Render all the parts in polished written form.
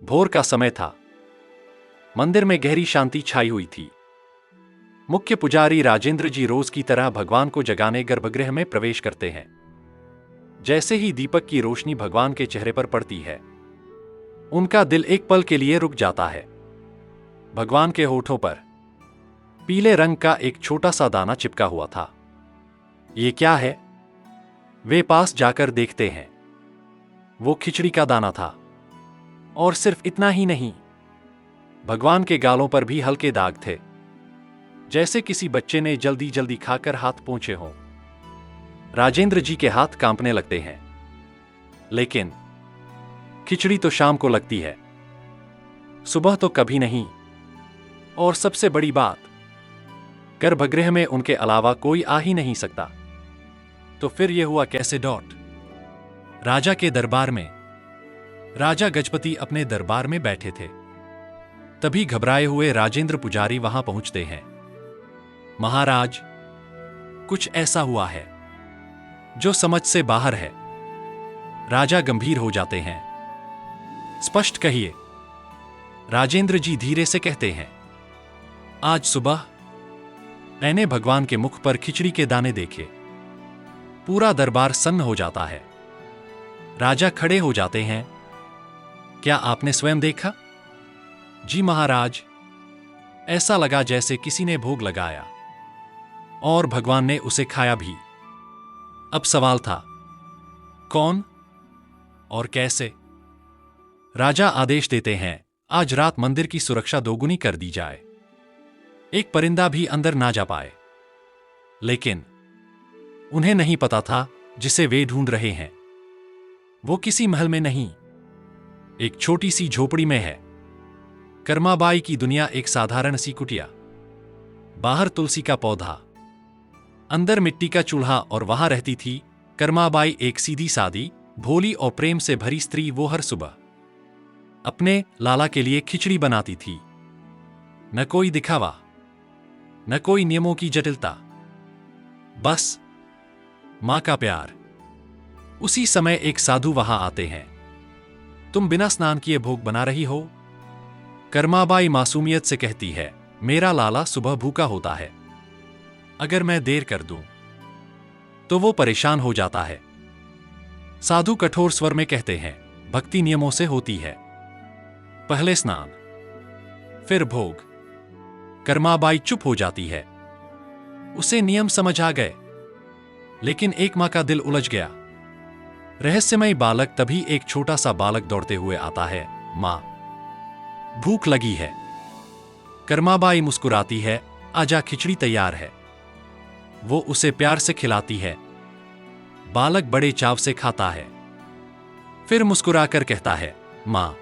भोर का समय था। मंदिर में गहरी शांति छाई हुई थी। मुख्य पुजारी राजेंद्र जी रोज की तरह भगवान को जगाने गर्भगृह में प्रवेश करते हैं। जैसे ही दीपक की रोशनी भगवान के चेहरे पर पड़ती है, उनका दिल एक पल के लिए रुक जाता है। भगवान के होठों पर पीले रंग का एक छोटा सा दाना चिपका हुआ था। ये क्या है? वे पास जाकर देखते हैं। वो खिचड़ी का दाना था। और सिर्फ इतना ही नहीं, भगवान के गालों पर भी हल्के दाग थे, जैसे किसी बच्चे ने जल्दी जल्दी खाकर हाथ पोंछे हों। राजेंद्र जी के हाथ कांपने लगते हैं। लेकिन खिचड़ी तो शाम को लगती है, सुबह तो कभी नहीं। और सबसे बड़ी बात, गर्भगृह में उनके अलावा कोई आ ही नहीं सकता। तो फिर यह हुआ कैसे? राजा के दरबार में राजा गजपति अपने दरबार में बैठे थे। तभी घबराए हुए राजेंद्र पुजारी वहां पहुंचते हैं। महाराज, कुछ ऐसा हुआ है जो समझ से बाहर है। राजा गंभीर हो जाते हैं। स्पष्ट कहिए, राजेंद्र जी धीरे से कहते हैं। आज सुबह मैंने भगवान के मुख पर खिचड़ी के दाने देखे। पूरा दरबार सन्न हो जाता है। राजा खड़े हो जाते हैं। क्या आपने स्वयं देखा? जी महाराज, ऐसा लगा जैसे किसी ने भोग लगाया और भगवान ने उसे खाया भी। अब सवाल था, कौन और कैसे? राजा आदेश देते हैं, आज रात मंदिर की सुरक्षा दोगुनी कर दी जाए। एक परिंदा भी अंदर ना जा पाए। लेकिन उन्हें नहीं पता था जिसे वे ढूंढ रहे हैं, वो किसी महल में नहीं, एक छोटी सी झोपड़ी में है। कर्माबाई की दुनिया एक साधारण सी कुटिया। बाहर तुलसी का पौधा, अंदर मिट्टी का चूल्हा, और वहां रहती थी कर्माबाई, एक सीधी सादी, भोली और प्रेम से भरी स्त्री। वो हर सुबह अपने लाला के लिए खिचड़ी बनाती थी। न कोई दिखावा, न कोई नियमों की जटिलता, बस मां का प्यार। उसी समय एक साधु वहां आते हैं। तुम बिना स्नान किए भोग बना रही हो? कर्माबाई मासूमियत से कहती है, मेरा लाला सुबह भूखा होता है। अगर मैं देर कर दूं तो वो परेशान हो जाता है। साधु कठोर स्वर में कहते हैं, भक्ति नियमों से होती है। पहले स्नान, फिर भोग। कर्माबाई चुप हो जाती है। उसे नियम समझ आ गए, लेकिन एक मां का दिल उलझ गया। रहस्यमय बालक। तभी एक छोटा सा बालक दौड़ते हुए आता है। मां, भूख लगी है। कर्माबाई मुस्कुराती है, आजा, खिचड़ी तैयार है। वो उसे प्यार से खिलाती है। बालक बड़े चाव से खाता है, फिर मुस्कुराकर कहता है, मां,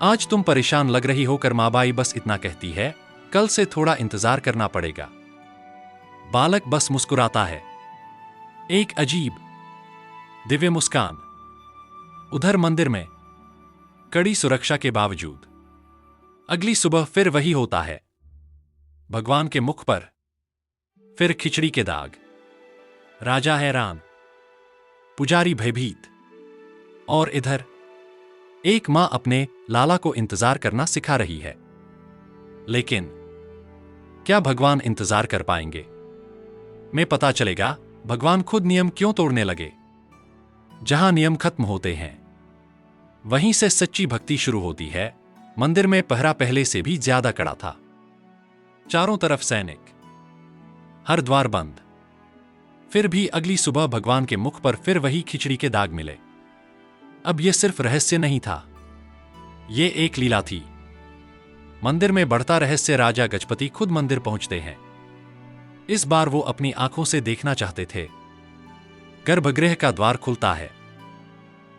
आज तुम परेशान लग रही हो। कर्माबाई बस इतना कहती है, कल से थोड़ा इंतजार करना पड़ेगा। बालक बस मुस्कुराता है, एक अजीब दिव्य मुस्कान। उधर मंदिर में कड़ी सुरक्षा के बावजूद अगली सुबह फिर वही होता है। भगवान के मुख पर फिर खिचड़ी के दाग। राजा हैरान, पुजारी भयभीत, और इधर एक मां अपने लाला को इंतजार करना सिखा रही है। लेकिन क्या भगवान इंतजार कर पाएंगे? में पता चलेगा भगवान खुद नियम क्यों तोड़ने लगे। जहां नियम खत्म होते हैं, वहीं से सच्ची भक्ति शुरू होती है। मंदिर में पहरा पहले से भी ज्यादा कड़ा था। चारों तरफ सैनिक, हर द्वार बंद। फिर भी अगली सुबह भगवान के मुख पर फिर वही खिचड़ी के दाग मिले। अब यह सिर्फ रहस्य नहीं था, यह एक लीला थी। मंदिर में बढ़ता रहस्य। राजा गजपति खुद मंदिर पहुंचते हैं। इस बार वो अपनी आंखों से देखना चाहते थे। गर्भगृह का द्वार खुलता है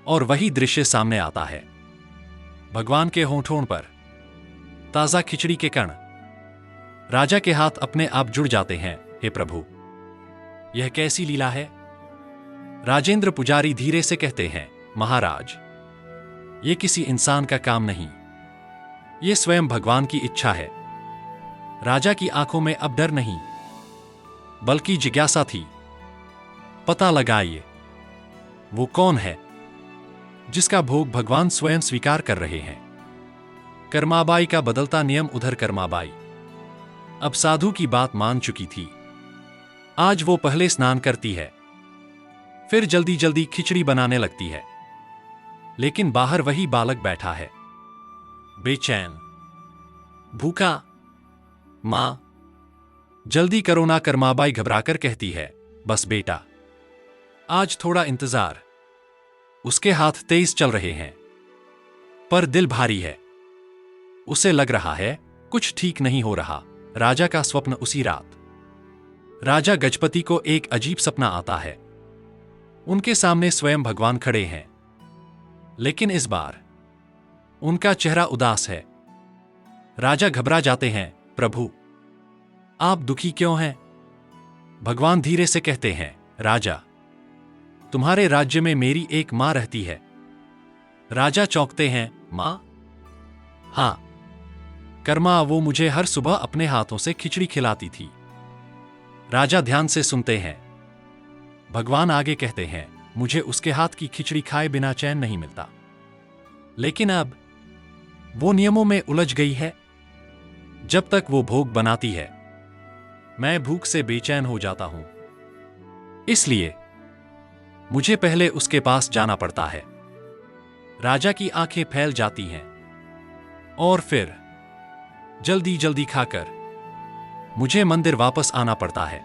और वही दृश्य सामने आता है। भगवान के होठों पर ताजा खिचड़ी के कण। राजा के हाथ अपने आप जुड़ जाते हैं। हे प्रभु, यह कैसी लीला है? राजेंद्र पुजारी धीरे से कहते हैं, महाराज, यह किसी इंसान का काम नहीं, यह स्वयं भगवान की इच्छा है। राजा की आंखों में अब डर नहीं, बल्कि जिज्ञासा थी। पता लगाइए, वो कौन है? जिसका भोग भगवान स्वयं स्वीकार कर रहे हैं। कर्माबाई का बदलता नियम। उधर कर्माबाई अब साधु की बात मान चुकी थी। आज वो पहले स्नान करती है, फिर जल्दी जल्दी खिचड़ी बनाने लगती है। लेकिन बाहर वही बालक बैठा है, बेचैन, भूखा। मां, जल्दी करो ना, कर्माबाई घबराकर कहती है। बस बेटा, आज थोड़ा इंतजार। उसके हाथ तेज चल रहे हैं, पर दिल भारी है। उसे लग रहा है कुछ ठीक नहीं हो रहा। राजा का स्वप्न। उसी रात राजा गजपति को एक अजीब सपना आता है। उनके सामने स्वयं भगवान खड़े हैं, लेकिन इस बार उनका चेहरा उदास है। राजा घबरा जाते हैं। प्रभु, आप दुखी क्यों हैं? भगवान धीरे से कहते हैं, राजा, तुम्हारे राज्य में मेरी एक मां रहती है। राजा चौंकते हैं। मां? हां, कर्मा, वो मुझे हर सुबह अपने हाथों से खिचड़ी खिलाती थी। राजा ध्यान से सुनते हैं। भगवान आगे कहते हैं, मुझे उसके हाथ की खिचड़ी खाए बिना चैन नहीं मिलता। लेकिन अब वो नियमों में उलझ गई है। जब तक वो भोग बनाती है, मैं भूख से बेचैन हो जाता हूं। इसलिए मुझे पहले उसके पास जाना पड़ता है। राजा की आंखें फैल जाती हैं, और फिर जल्दी जल्दी खाकर मुझे मंदिर वापस आना पड़ता है।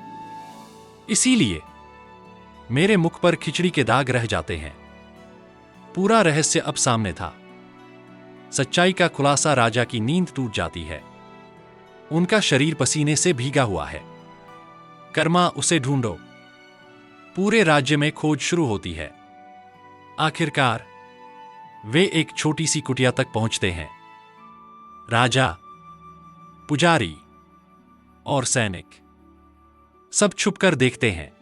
इसीलिए मेरे मुख पर खिचड़ी के दाग रह जाते हैं। पूरा रहस्य अब सामने था। सच्चाई का खुलासा। राजा की नींद टूट जाती है। उनका शरीर पसीने से भीगा हुआ है। कर्मा, उसे ढूंढो। पूरे राज्य में खोज शुरू होती है। आखिरकार वे एक छोटी सी कुटिया तक पहुंचते हैं। राजा, पुजारी और सैनिक सब छुपकर देखते हैं।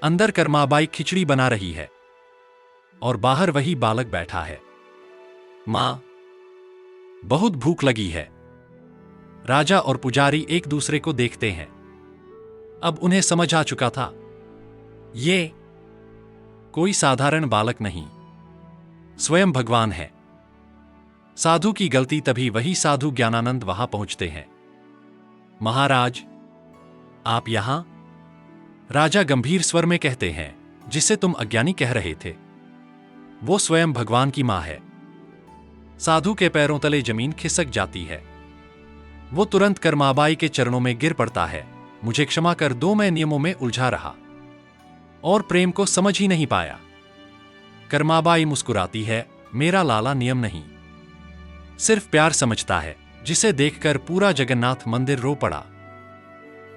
अंदर कर्माबाई खिचड़ी बना रही है, और बाहर वही बालक बैठा है। मां, बहुत भूख लगी है। राजा और पुजारी एक दूसरे को देखते हैं। अब उन्हें समझ आ चुका था, ये कोई साधारण बालक नहीं, स्वयं भगवान है। साधु की गलती। तभी वही साधु ज्ञानानंद वहां पहुंचते हैं। महाराज, आप यहां? राजा गंभीर स्वर में कहते हैं, जिसे तुम अज्ञानी कह रहे थे, वो स्वयं भगवान की मां है। साधु के पैरों तले जमीन खिसक जाती है। वो तुरंत कर्माबाई के चरणों में गिर पड़ता है। मुझे क्षमा कर दो, मैं नियमों में उलझा रहा और प्रेम को समझ ही नहीं पाया। कर्माबाई मुस्कुराती है। मेरा लाला नियम नहीं, सिर्फ प्यार समझता है, जिसे देखकर पूरा जगन्नाथ मंदिर रो पड़ा।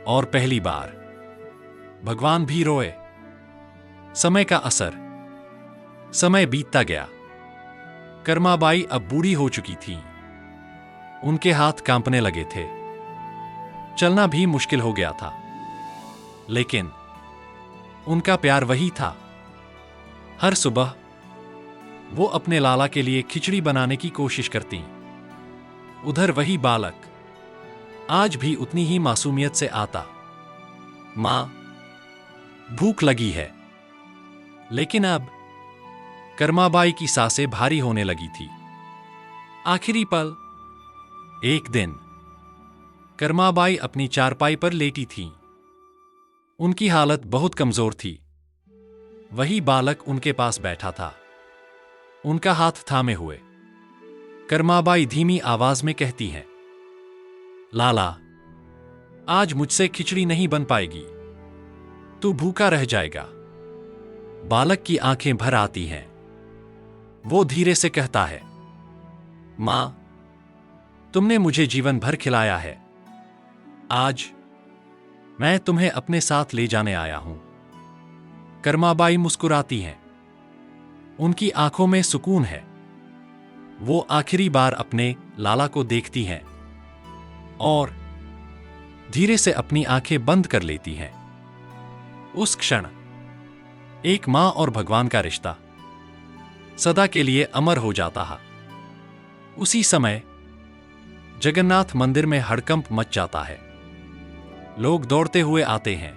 और पहली बार भगवान भी रोए। समय का असर। समय बीतता गया। कर्माबाई अब बूढ़ी हो चुकी थी। उनके हाथ कांपने लगे थे, चलना भी मुश्किल हो गया था। लेकिन उनका प्यार वही था। हर सुबह वो अपने लाला के लिए खिचड़ी बनाने की कोशिश करती। उधर वही बालक आज भी उतनी ही मासूमियत से आता। मां, भूख लगी है। लेकिन अब कर्माबाई की सांसें भारी होने लगी थी। आखिरी पल। एक दिन कर्माबाई अपनी चारपाई पर लेटी थीं। उनकी हालत बहुत कमजोर थी। वही बालक उनके पास बैठा था, उनका हाथ थामे हुए। कर्माबाई धीमी आवाज में कहती हैं, लाला, आज मुझसे खिचड़ी नहीं बन पाएगी, तू भूखा रह जाएगा। बालक की आंखें भर आती हैं। वो धीरे से कहता है, मां, तुमने मुझे जीवन भर खिलाया है। आज मैं तुम्हें अपने साथ ले जाने आया हूं। कर्माबाई मुस्कुराती हैं। उनकी आंखों में सुकून है। वो आखिरी बार अपने लाला को देखती हैं और धीरे से अपनी आंखें बंद कर लेती हैं। उस क्षण एक मां और भगवान का रिश्ता सदा के लिए अमर हो जाता है। उसी समय जगन्नाथ मंदिर में हड़कंप मच जाता है। लोग दौड़ते हुए आते हैं,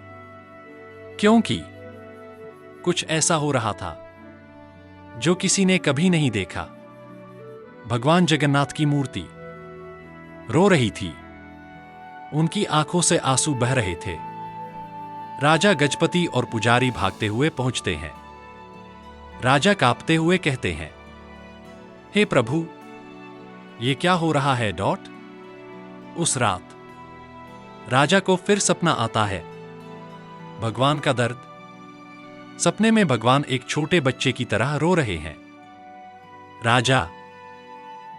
क्योंकि कुछ ऐसा हो रहा था जो किसी ने कभी नहीं देखा। भगवान जगन्नाथ की मूर्ति रो रही थी। उनकी आंखों से आंसू बह रहे थे। राजा गजपति और पुजारी भागते हुए पहुंचते हैं। राजा कांपते हुए कहते हैं, हे प्रभु, ये क्या हो रहा है? उस रात राजा को फिर सपना आता है। भगवान का दर्द। सपने में भगवान एक छोटे बच्चे की तरह रो रहे हैं। राजा,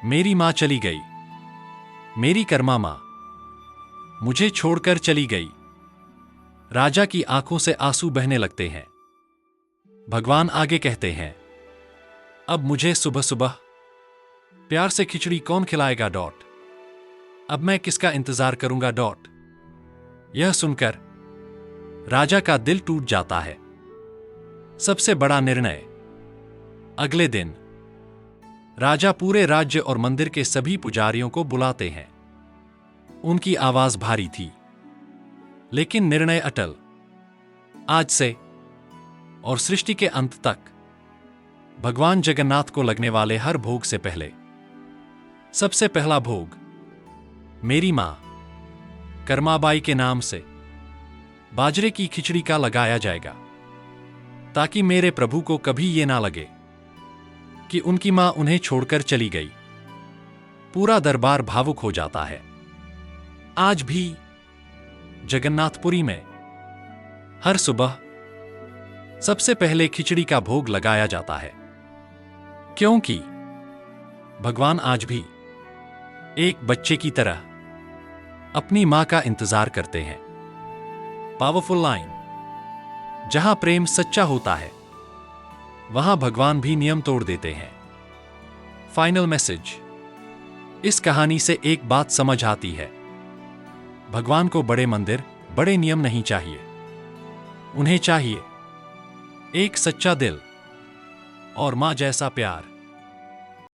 मेरी मां चली गई, मेरी कर्मा मां मुझे छोड़कर चली गई। राजा की आंखों से आंसू बहने लगते हैं। भगवान आगे कहते हैं, अब मुझे सुबह सुबह प्यार से खिचड़ी कौन खिलाएगा? अब मैं किसका इंतजार करूंगा? यह सुनकर राजा का दिल टूट जाता है। सबसे बड़ा निर्णय। अगले दिन राजा पूरे राज्य और मंदिर के सभी पुजारियों को बुलाते हैं। उनकी आवाज भारी थी, लेकिन निर्णय अटल। आज से और सृष्टि के अंत तक भगवान जगन्नाथ को लगने वाले हर भोग से पहले सबसे पहला भोग मेरी मां कर्माबाई के नाम से बाजरे की खिचड़ी का लगाया जाएगा, ताकि मेरे प्रभु को कभी ये ना लगे कि उनकी मां उन्हें छोड़कर चली गई। पूरा दरबार भावुक हो जाता है। आज भी जगन्नाथपुरी में हर सुबह सबसे पहले खिचड़ी का भोग लगाया जाता है, क्योंकि भगवान आज भी एक बच्चे की तरह अपनी मां का इंतजार करते हैं। Powerful line. जहां प्रेम सच्चा होता है, वहां भगवान भी नियम तोड़ देते हैं। Final message. इस कहानी से एक बात समझ आती है, भगवान को बड़े मंदिर, बड़े नियम नहीं चाहिए। उन्हें चाहिए एक सच्चा दिल और मां जैसा प्यार।